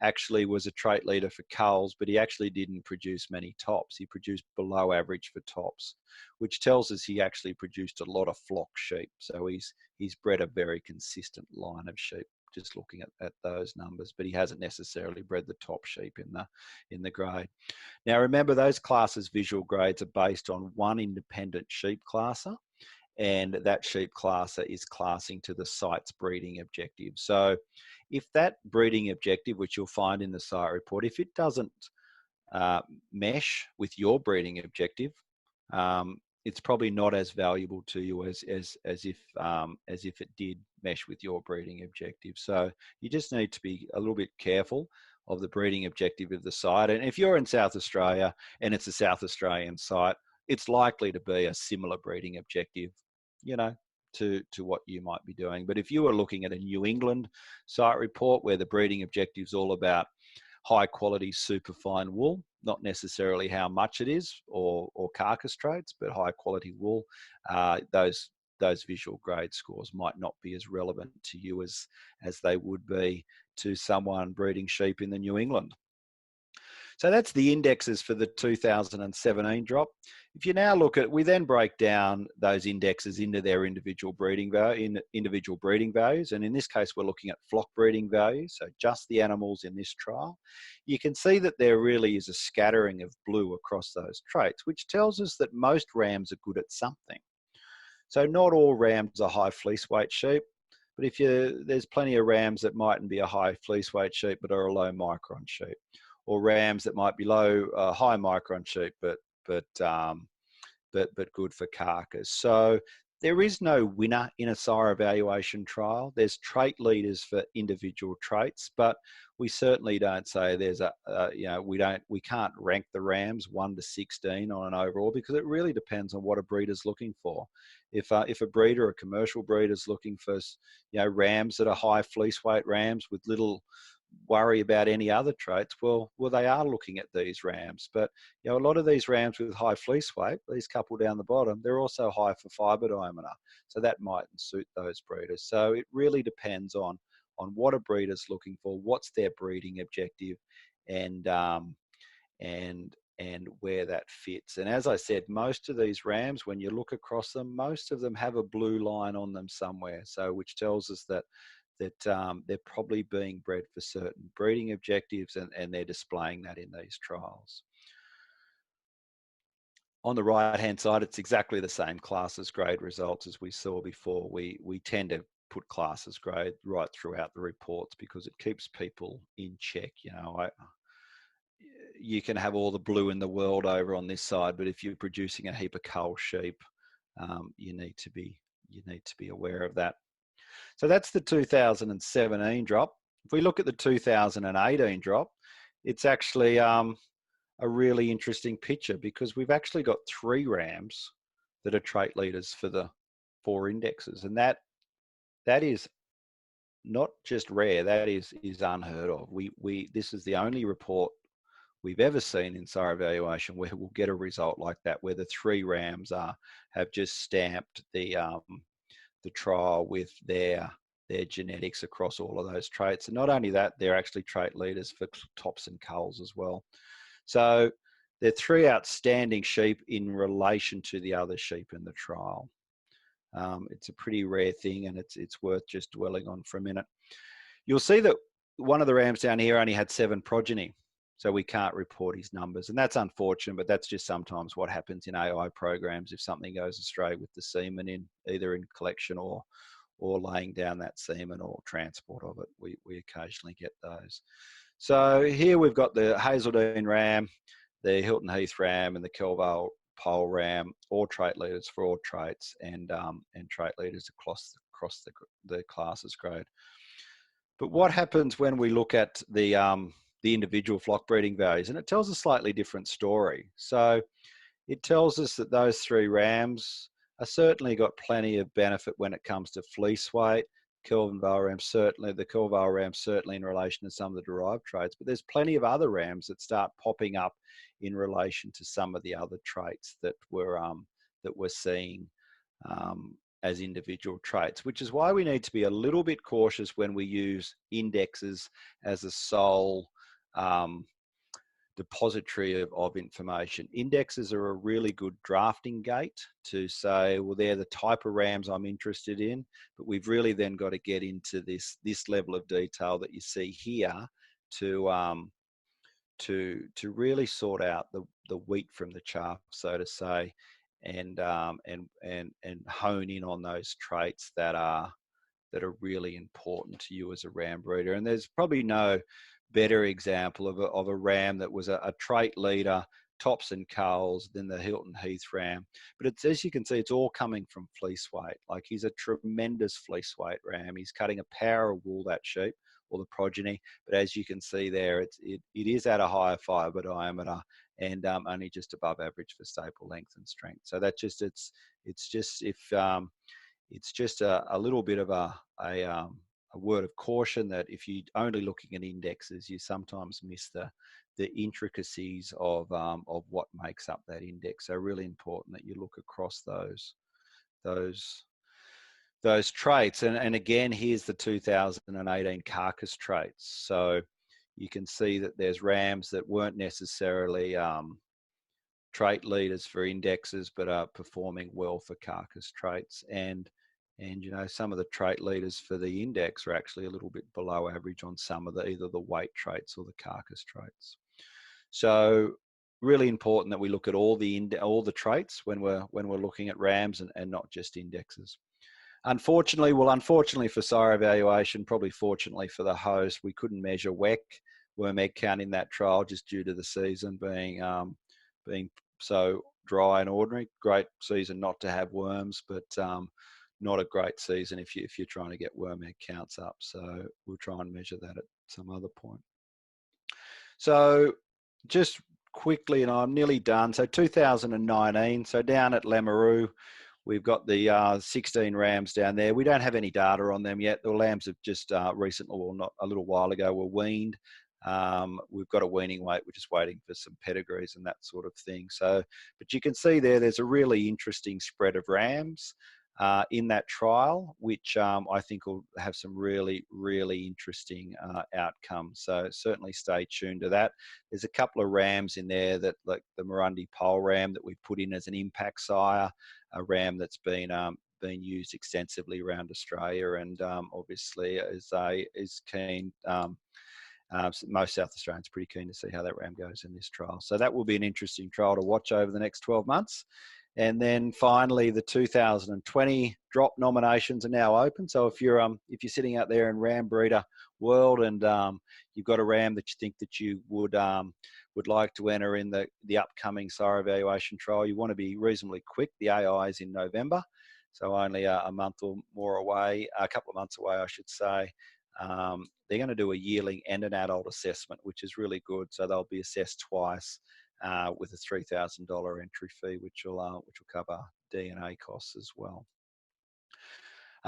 actually was a trait leader for culls, but he actually didn't produce many tops. He produced below average for tops, which tells us he actually produced a lot of flock sheep. So he's bred a very consistent line of sheep, just looking at those numbers, but he hasn't necessarily bred the top sheep in the grade. Now remember, those classes visual grades are based on one independent sheep classer, and that sheep classer is classing to the site's breeding objective. So if that breeding objective, which you'll find in the site report, if it doesn't mesh with your breeding objective, it's probably not as valuable to you as if it did mesh with your breeding objective. So you just need to be a little bit careful of the breeding objective of the site. And if you're in South Australia and it's a South Australian site, it's likely to be a similar breeding objective, to what you might be doing. But if you were looking at a New England site report where the breeding objective is all about high quality superfine wool, not necessarily how much it is or carcass traits, but high quality wool, those visual grade scores might not be as relevant to you as they would be to someone breeding sheep in the New England. So that's the indexes for the 2017 drop. If you now look at, we then break down those indexes into their individual breeding values. And in this case, we're looking at flock breeding values. So just the animals in this trial. You can see that there really is a scattering of blue across those traits, which tells us that most rams are good at something. So not all rams are high fleece weight sheep, but there's plenty of rams that mightn't be a high fleece weight sheep, but are a low micron sheep, or rams that might be high micron sheep, but good for carcass. So there is no winner in a sire evaluation trial. There's trait leaders for individual traits, but we certainly don't say there's we can't rank the rams 1 to 16 on an overall, because it really depends on what a breeder's looking for. If a breeder, a commercial breeder, is looking for rams that are high fleece weight rams with little worry about any other traits, well they are looking at these rams. But a lot of these rams with high fleece weight, these couple down the bottom, they're also high for fibre diameter, so that mightn't suit those breeders. So it really depends on what a breeder's looking for, what's their breeding objective, and where that fits. And as I said, most of these rams, when you look across them, most of them have a blue line on them somewhere, so which tells us that they're probably being bred for certain breeding objectives, and they're displaying that in these trials. On the right-hand side, it's exactly the same classes grade results as we saw before. We tend to put classes grade right throughout the reports because it keeps people in check. You can have all the blue in the world over on this side, but if you're producing a heap of cull sheep, you need to be aware of that. So that's the 2017 drop. If we look at the 2018 drop, it's actually a really interesting picture, because we've actually got 3 rams that are trait leaders for the 4 indexes, and that is not just rare, that is unheard of. This is the only report we've ever seen in sire evaluation where we'll get a result like that, where the 3 rams have just stamped the trial with their genetics across all of those traits. And not only that, they're actually trait leaders for tops and culls as well. So they're 3 outstanding sheep in relation to the other sheep in the trial. It's a pretty rare thing, and it's worth just dwelling on for a minute. You'll see that one of the rams down here only had 7 progeny, so we can't report his numbers, and that's unfortunate, but that's just sometimes what happens in AI programs. If something goes astray with the semen either in collection or laying down that semen or transport of it, we occasionally get those. So here we've got the Hazeldean ram, the Hilton Heath ram, and the Kelvale Pole ram, all trait leaders for all traits, and trait leaders across the classes grade. But what happens when we look at the individual flock breeding values? And it tells a slightly different story. So it tells us that those 3 rams are certainly got plenty of benefit when it comes to fleece weight. Kelvin Vale ram certainly, the Kelvin Vale ram certainly in relation to some of the derived traits, but there's plenty of other rams that start popping up in relation to some of the other traits that we're seeing as individual traits, which is why we need to be a little bit cautious when we use indexes as a sole depository of information. Indexes are a really good drafting gate to say, well, they're the type of rams I'm interested in, but we've really then got to get into this level of detail that you see here to really sort out the wheat from the chaff, so to say, and hone in on those traits that are really important to you as a ram breeder. And there's probably no better example of a ram that was a trait leader, tops and culls, than the Hilton Heath ram. But it's, as you can see, it's all coming from fleece weight. Like, he's a tremendous fleece weight ram. He's cutting a power of wool, that sheep, or the progeny. But as you can see there, it is at a higher fibre diameter and only just above average for staple length and strength. So that just it's just a little bit of a word of caution that if you're only looking at indexes, you sometimes miss the intricacies of what makes up that index. So really important that you look across those traits. And again, here's the 2018 carcass traits. So you can see that there's rams that weren't necessarily trait leaders for indexes, but are performing well for carcass traits. And you know, some of the trait leaders for the index are actually a little bit below average on some of either the weight traits or the carcass traits. So really important that we look at all the traits when we're looking at rams and not just indexes. Unfortunately for sire evaluation, probably fortunately for the host, we couldn't measure worm egg count in that trial just due to the season being so dry and ordinary. Great season not to have worms, but not a great season if you're trying to get worm egg counts up. So we'll try and measure that at some other point. So just quickly, and I'm nearly done. So 2019, so down at Lameroo, we've got the 16 rams down there. We don't have any data on them yet. The lambs have just recently, well, not a little while ago, were weaned. We've got a weaning weight. We're just waiting for some pedigrees and that sort of thing. So, but you can see there's a really interesting spread of rams in that trial, which I think will have some really, really interesting outcomes. So certainly stay tuned to that. There's a couple of rams in there that, like the Murundi pole ram that we put in as an impact sire, a ram that's been used extensively around Australia, and obviously is keen. Most South Australians are pretty keen to see how that ram goes in this trial. So that will be an interesting trial to watch over the next 12 months. And then finally, the 2020 drop nominations are now open. So if you're sitting out there in ram breeder world and you've got a ram that you think that you would like to enter in the upcoming sire evaluation trial, you want to be reasonably quick. The AI is in November, so only a month or more away, a couple of months away, I should say. They're going to do a yearling and an adult assessment, which is really good. So they'll be assessed twice with a $3,000 entry fee, which will cover DNA costs as well.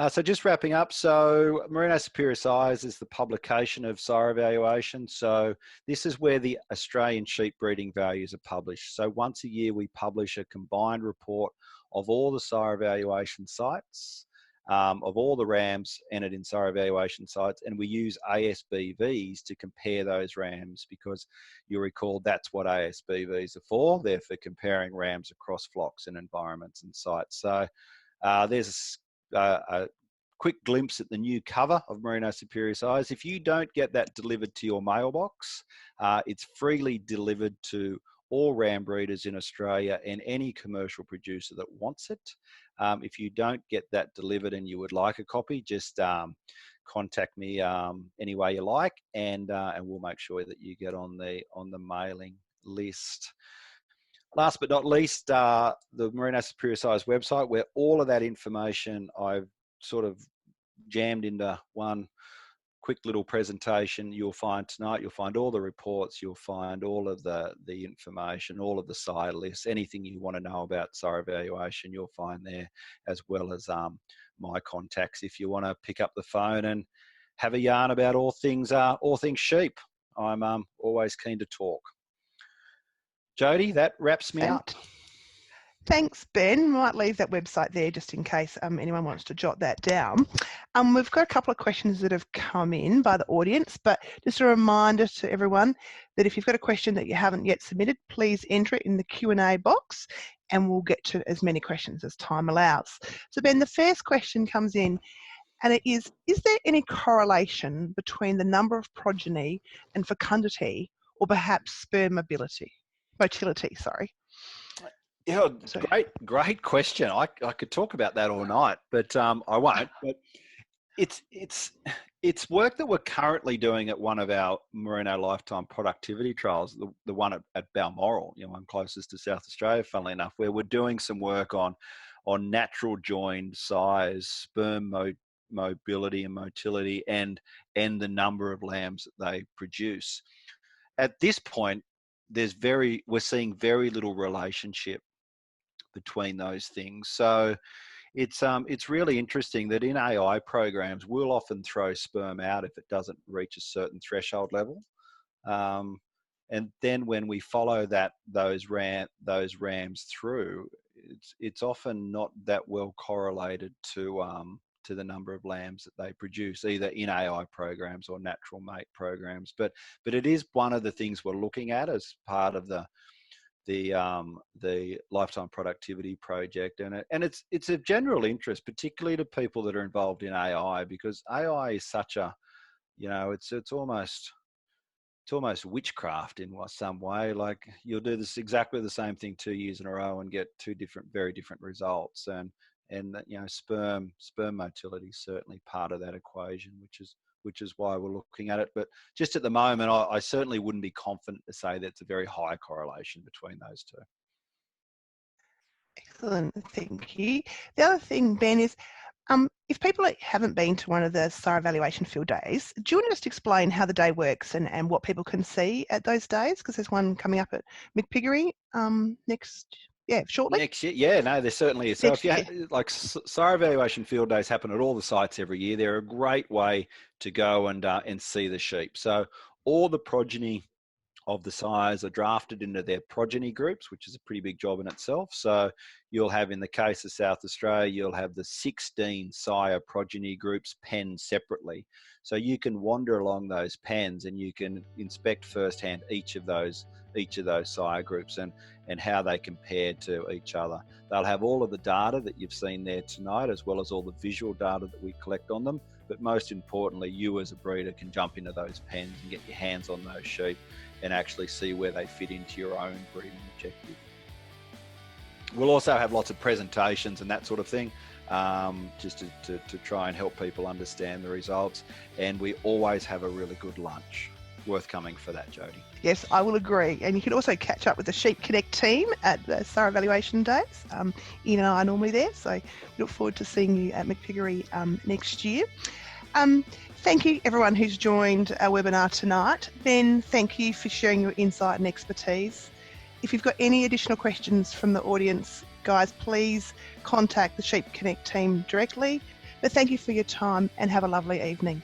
So just wrapping up, so Merino Superior Sires is the publication of sire evaluation. So this is where the Australian sheep breeding values are published. So once a year we publish a combined report of all the sire evaluation sites, of all the rams entered in sire evaluation sites, and we use ASBVs to compare those rams, because you'll recall that's what ASBVs are for. They're for comparing rams across flocks and environments and sites. So there's a quick glimpse at the new cover of Merino Superior Sires. If you don't get that delivered to your mailbox, it's freely delivered to all ram breeders in Australia and any commercial producer that wants it. If you don't get that delivered and you would like a copy, just contact me any way you like, and we'll make sure that you get on the mailing list. Last but not least, the Merino Superior Sires website, where all of that information I've sort of jammed into one quick little presentation you'll find tonight. You'll find all the reports, you'll find all of the information, all of the side lists, anything you want to know about sire evaluation, you'll find there, as well as my contacts if you want to pick up the phone and have a yarn about all things sheep. I'm always keen to talk. Jody, that wraps me up.
Thanks, Ben. Might leave that website there just in case anyone wants to jot that down. We've got a couple of questions that have come in by the audience, but just a reminder to everyone that if you've got a question that you haven't yet submitted, please enter it in the Q&A box and we'll get to as many questions as time allows. So Ben, the first question comes in and it is there any correlation between the number of progeny and fecundity or perhaps sperm motility?
Yeah, great question. I could talk about that all night, but I won't. But it's work that we're currently doing at one of our Merino lifetime productivity trials, the one at Balmoral, one closest to South Australia, funnily enough, where we're doing some work on natural joined size, sperm mobility and motility, and the number of lambs that they produce. At this point, we're seeing very little relationship between those things. So it's really interesting that in AI programs, we'll often throw sperm out if it doesn't reach a certain threshold level. And then when we follow those rams through, it's often not that well correlated to the number of lambs that they produce, either in AI programs or natural mate programs. But it is one of the things we're looking at as part of the lifetime productivity project, and it's of general interest, particularly to people that are involved in AI, because AI is such a, it's almost witchcraft in some way. Like, you'll do exactly the same thing 2 years in a row and get very different results, and sperm motility is certainly part of that equation, which is why we're looking at it. But just at the moment, I certainly wouldn't be confident to say that it's a very high correlation between those two.
Excellent, thank you. The other thing, Ben, is if people haven't been to one of the sire evaluation field days, do you want to just explain how the day works and what people can see at those days? Because there's one coming up at McPiggery shortly.
Next year, yeah, no, there certainly is. So sire evaluation field days happen at all the sites every year. They're a great way to go and see the sheep. So all the progeny of the sires are drafted into their progeny groups, which is a pretty big job in itself. So you'll have, in the case of South Australia, you'll have the 16 sire progeny groups penned separately. So you can wander along those pens and you can inspect firsthand each of those sire groups and how they compare to each other. They'll have all of the data that you've seen there tonight, as well as all the visual data that we collect on them. But most importantly, you as a breeder can jump into those pens and get your hands on those sheep and actually see where they fit into your own breeding objective. We'll also have lots of presentations and that sort of thing, just to try and help people understand the results. And we always have a really good lunch. Worth coming for that, Jody.
Yes, I will agree. And you can also catch up with the Sheep Connect team at the sire evaluation days. Ian and I are normally there, so we look forward to seeing you at McPiggery next year. Thank you everyone who's joined our webinar tonight. Ben, thank you for sharing your insight and expertise. If you've got any additional questions from the audience, guys, please contact the Sheep Connect team directly. But thank you for your time and have a lovely evening.